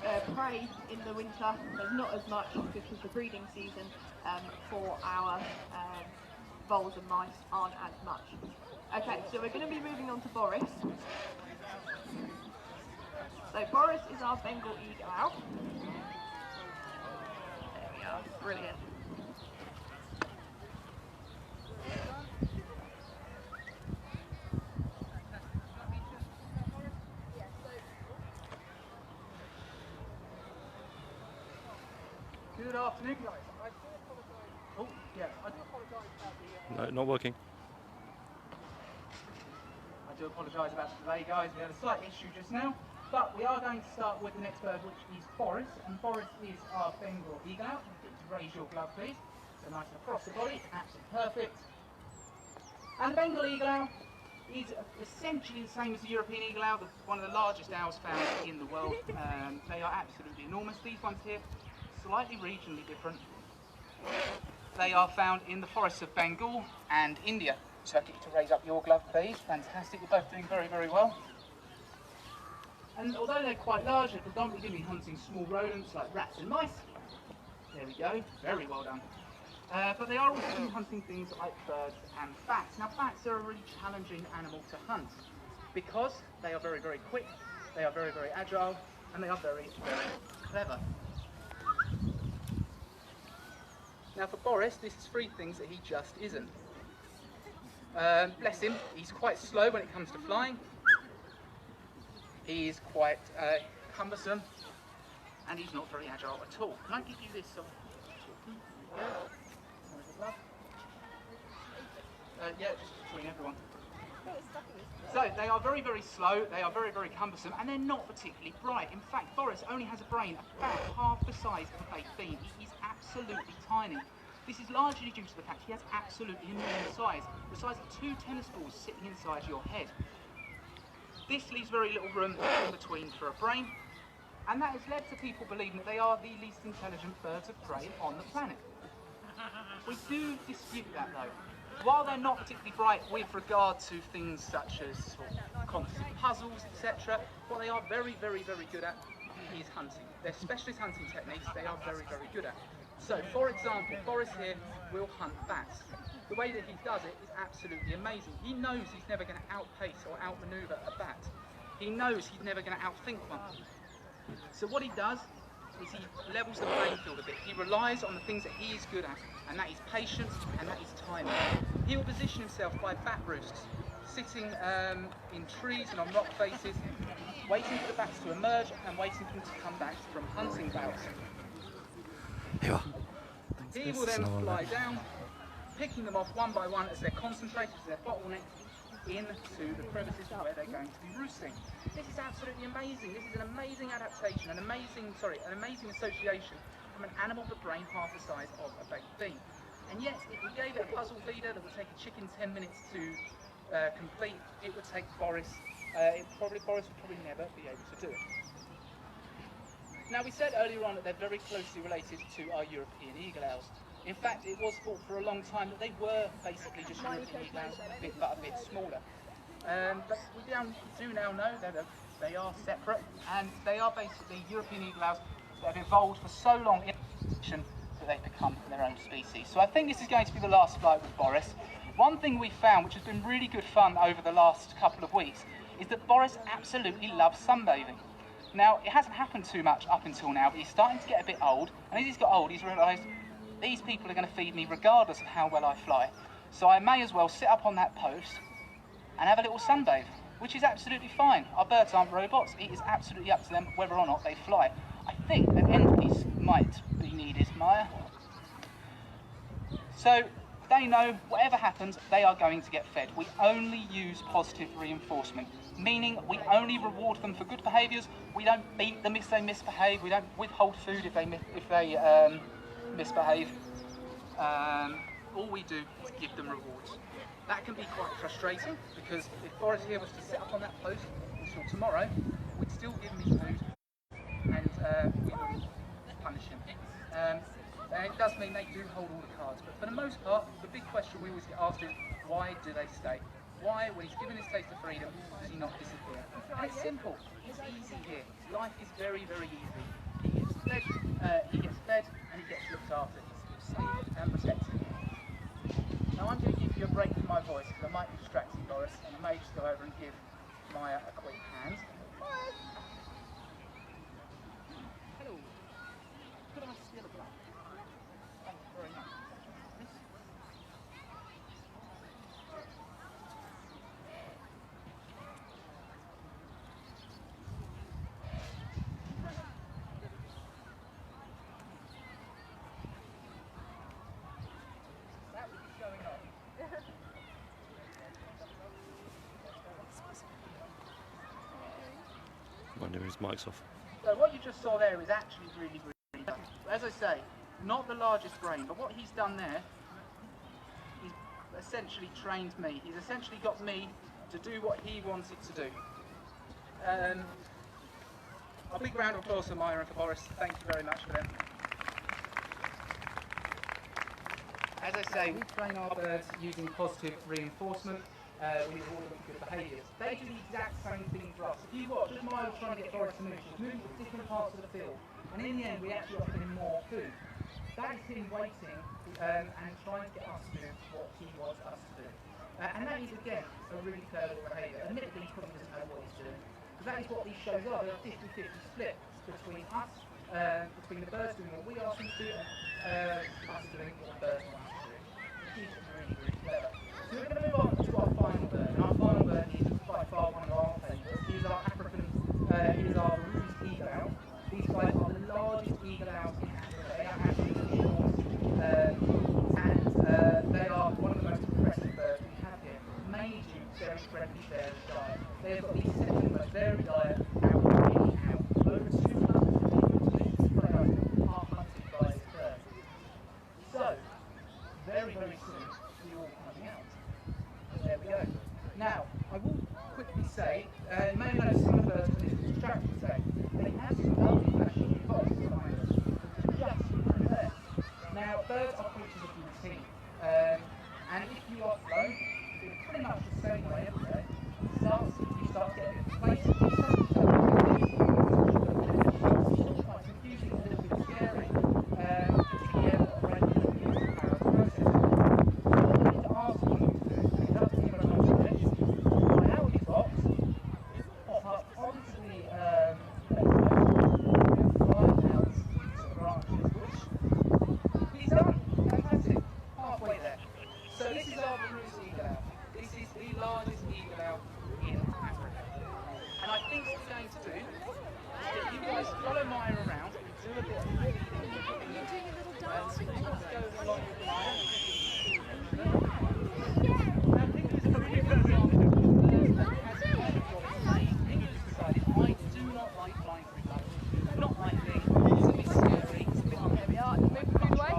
the prey in the winter. There's not as much because the breeding season for our voles and mice aren't as much. Okay, so we're going to be moving on to Boris. So Boris is our Bengal eagle owl. There we are, brilliant. Good afternoon, guys. I do apologise. Oh, yeah, I do apologise about the. No, not working. I do apologise about the delay, guys. We had a slight issue just now, but we are going to start with the next bird, which is Boris, and Boris is our Bengal eagle owl. Raise your glove, please. So nice and across the body, absolutely perfect. And the Bengal eagle owl is essentially the same as the European eagle owl, one of the largest owls found in the world. They are absolutely enormous. These ones here, slightly regionally different. They are found in the forests of Bengal and India. So I'll get you to raise up your glove, please. Fantastic, you're both doing very, very well. And although they're quite large, they're predominantly going to be hunting small rodents like rats and mice. There we go, very well done. But they are also going to be hunting things like birds and bats. Now bats are a really challenging animal to hunt because they are very, very quick, they are very, very agile, and they are very, very clever. Now for Boris, this is three things that he just isn't. Bless him, he's quite slow when it comes to flying. He is quite cumbersome, and he's not very agile at all. Can I give you this? Yeah, just between everyone. So they are very, very slow, they are very, very cumbersome, and they're not particularly bright. In fact, Boris only has a brain about half the size of a baked bean. He is absolutely tiny. This is largely due to the fact he has absolutely enormous size, the size of 2 tennis balls sitting inside your head. This leaves very little room in between for a brain, and that has led to people believing that they are the least intelligent birds of prey on the planet. We do dispute that though. While they're not particularly bright with regard to things such as composite puzzles, etc., what they are very, very, very good at is hunting. Their specialist hunting techniques they are very, very good at. So, for example, Boris here will hunt bats. The way that he does it is absolutely amazing. He knows he's never going to outpace or outmaneuver a bat. He knows he's never going to outthink one. So what he does is he levels the playing field a bit. He relies on the things that he is good at, and that is patience and that is timing. He will position himself by bat roosts, sitting in trees and on rock faces, waiting for the bats to emerge and waiting for them to come back from hunting bouts. He will then fly down, picking them off one by one as they're concentrated, as they're bottlenecked into the crevices where they're going to be roosting. This is absolutely amazing. This is an amazing adaptation, an amazing association from an animal with a brain half the size of a baked bean. And yet, if we gave it a puzzle feeder that would take a chicken 10 minutes to complete, it would take Boris. Boris would probably never be able to do it. Now we said earlier on that they're very closely related to our European eagle owls. In fact, it was thought for a long time that they were basically just European eagle owls, but a bit smaller. But we do now know that they are separate, and they are basically European eagle owls that have evolved for so long in that they've become their own species. So I think this is going to be the last flight with Boris. One thing we found, which has been really good fun over the last couple of weeks, is that Boris absolutely loves sunbathing. Now, it hasn't happened too much up until now, but he's starting to get a bit old, and as he's got old, he's realised these people are going to feed me regardless of how well I fly. So I may as well sit up on that post and have a little sunbathe, which is absolutely fine. Our birds aren't robots, it is absolutely up to them whether or not they fly. I think an end piece might be needed, Maya. So they know whatever happens, they are going to get fed. We only use positive reinforcement, meaning we only reward them for good behaviours. We don't beat them if they misbehave. We don't withhold food if they misbehave. All we do is give them rewards. That can be quite frustrating because if Boris here was to sit up on that post until tomorrow, we'd still give him his food and we wouldn't punish him. And it does mean they do hold all the cards, but for the most part, the big question we always get asked is, why do they stay? Why, when he's given his taste of freedom, does he not disappear? And it's simple. It's easy here. Life is very, very easy. He gets fed and he gets looked after. He's safe and protected. Now I'm going to give you a break from my voice because I might be distracting Boris, and I may just go over and give Maya a quick hand. Hello. Could I steal a glass? Thank you very much. Wonder if his mic's off. So what you just saw there is actually really, really done. As I say, not the largest brain, but what he's done there, he's essentially trained me. He's essentially got me to do what he wanted to do. A big round of applause for Maya and for Boris. Thank you very much for them. As I say, we train our birds using positive reinforcement. We reward them for good behaviours. They do the exact same thing for us. If you watch, as Maya was trying to get Boris to move, she's moving to different parts of the field. And in the end, we actually offered him more food. That is him waiting and trying to get us to do what he wants us to do. And that is, again, a really clever behaviour. Admittedly, he probably doesn't know what he's doing. Because that is what these shows are. They're a 50-50 split between us, between the birds doing what we ask them to do, and us doing what the birds want us to do. He's really, really clever. So we're going to move on to our final bird. And our final bird is by far one of our favourites. He is our African, he is our Ruse eagle owl. These guys are the largest eagle owls in Africa. They are absolutely enormous. And they are one of the most impressive birds we have here, mainly due to their incredibly varied diet. They have got the second most varied diet out of any owl. Over 200 different species are hunted by this bird. So, very, very soon, we all coming out. There we go. Now, I will quickly say, you may have noticed some of the birds on this distracting say, they have some lovely flashing boxes behind us, just through there. Now, birds are creatures of routine, and if you are flown, it's pretty much the same way every day. You start getting complacent, you start quite confusing, a little bit scary, particularly if you've got a brand new parrot process. What I need to ask you to do, and it doesn't seem like I'm doing it, my out of the box, pop up onto the fly out to the branches, which he's done. Fantastic. Halfway there. So this is our Ruse eagle owl. This is the largest eagle owl in Africa. And I think what we're going to do is that you guys follow Maya around and do a bit of feeding. So you want to go along with Maya. Now Pingu's a really good example. Pingu's decided, I do not like flying through bugs. Not my thing. It's a bit scary. It's a bit There we are. Move the food away.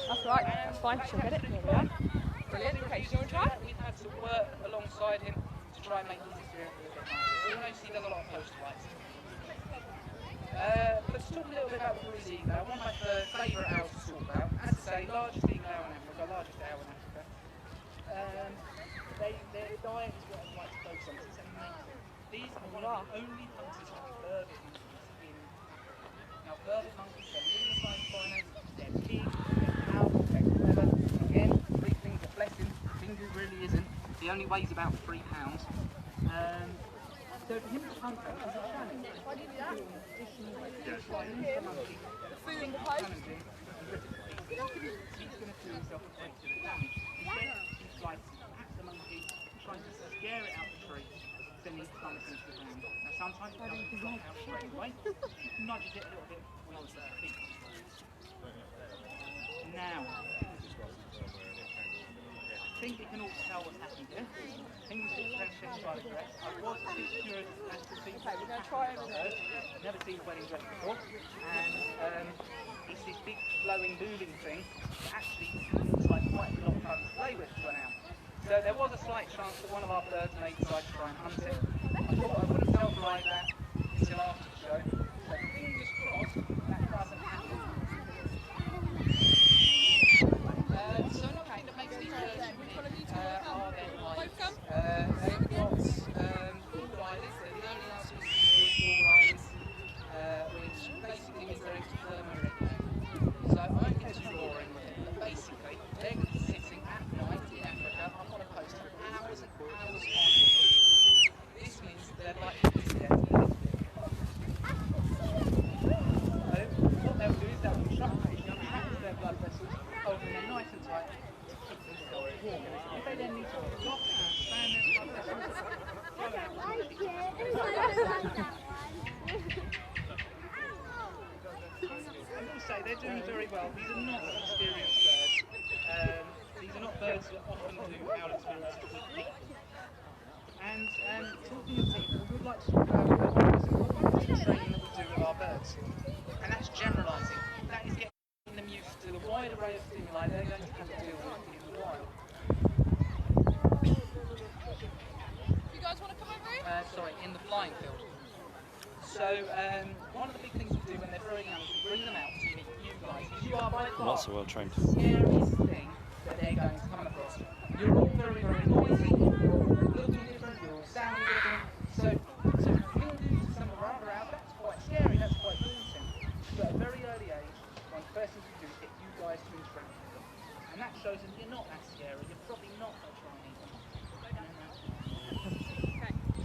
That's right. That's fine. She'll get it. There we are. Brilliant. Okay, do you want to try? We've had to work alongside him to try and make his experience a little bit nicer. So you notice he does a lot of post flights. Let's talk a little bit about the Ruse eagle owl. One of my favourite owls to talk about. As I say, largest eagle owl in Africa, largest owl in Africa. Their diet is what I'd like to focus on. It's amazing. These are one of the only hunted burbot monkeys in Africa. Now, burbot monkeys, they're medium-sized primates, they're big, they're powerful, they're clever. Again, big things are blessing. Pingu really isn't. He only weighs about 3 pounds. So for him to hunt them is a challenge. Why do you do that? The food in the post. He's going to do himself a great deal of damage. He flies at the monkey, trying to scare it out the tree, sending clumps into the ground. Now sometimes it doesn't drop out straight away, nudges it a little bit with his feet. Now, I think you can all tell what's happened here. I think this is transfixed by the dress. I was a bit curious as to see Okay, we're going to try everything. I've never seen a wedding dress before, and it's this big flowing moving thing that actually looks like quite a lot of fun to play with for now. So there was a slight chance that one of our birds may decide to try and hunt it. I thought I wouldn't tell them like that until after the show, so fingers crossed that doesn't happen. So another thing that makes these birds unique, are their eyes. They've got ball eyes. They're the only species with ball eyes, which basically means they're externally. So I won't get too boring with it, but basically they're going to be sitting at night in Africa up on a post for hours and hours on end. This means they're likely to be dead. What they'll do is they'll contract their blood vessels, holding them nice and tight to keep themselves warm. If they then need to stop and expand their blood vessels, I will say they're doing very well. These are not experienced birds. These are not birds that often do our experiences with people. And talking of people, we would like to talk about the training that we do with our birds. And that's generalising. That is getting them used to the wide array of stimuli they're going to have to deal with in the wild. You guys want to come over here? Sorry, in the flying field. So one of the big things we do when they're very young is we bring them out to meet you guys. You are by far Not so well trained. the scariest thing that they're going to come across. You're all very, very noisy, you're all looking different, you're all sounding different. So being used to some rather out, that's quite scary, that's quite daunting. But at a very early age, one of the first things we do is get you guys to interact with them. And that shows them you're not that scary, you're probably not that trying.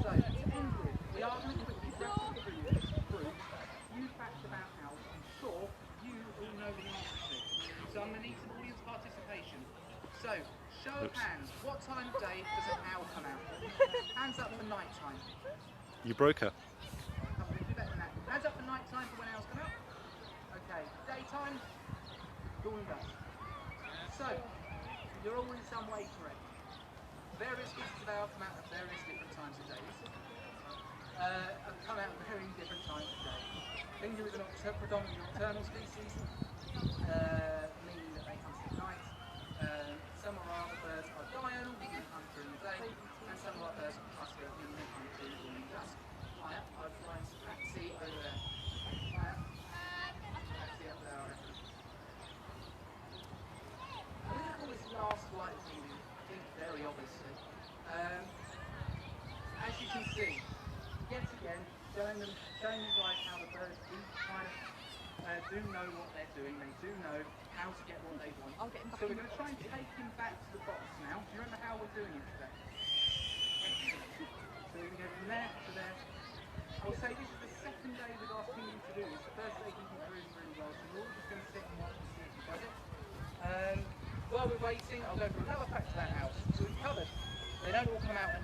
So, to end with, we are going to quickly reference through a few facts about owls I'm sure you all know the answer to. So I'm going to need some audience participation. So, show of hands, what time of day does an owl come out? Hands up for night time. You broke her. Do better than that. Hands up for night time for when owls come out. Okay, daytime, dawn and dusk. So, you're all in some way correct. Various species of owl come out at various different times of day. Come out at very different times of day. Finger is a predominantly nocturnal species, meaning that they hunt at night. Some of our birds are diurnal, meaning they hunt during the day, and some of our birds are cluster, meaning they hunt during dawn and dusk. Hiya, I've flying taxi over there. Hiya. Taxi up there. I'm going to call this last flight thing, I think very obviously. As you can see, yet again, showing you guys how the birds do kind of do know what they're doing. They do know how to get what they want. So we're going to try and take him back to the box now. Do you remember how we're doing it today? So we're going to go from there to there. I will say this is the second day we're asking you to do this. The first day he did really, really well. So we're all just going to sit and watch and see if he does it. While we're waiting, I'll go for another fact about owls. So we've covered. They don't all come out at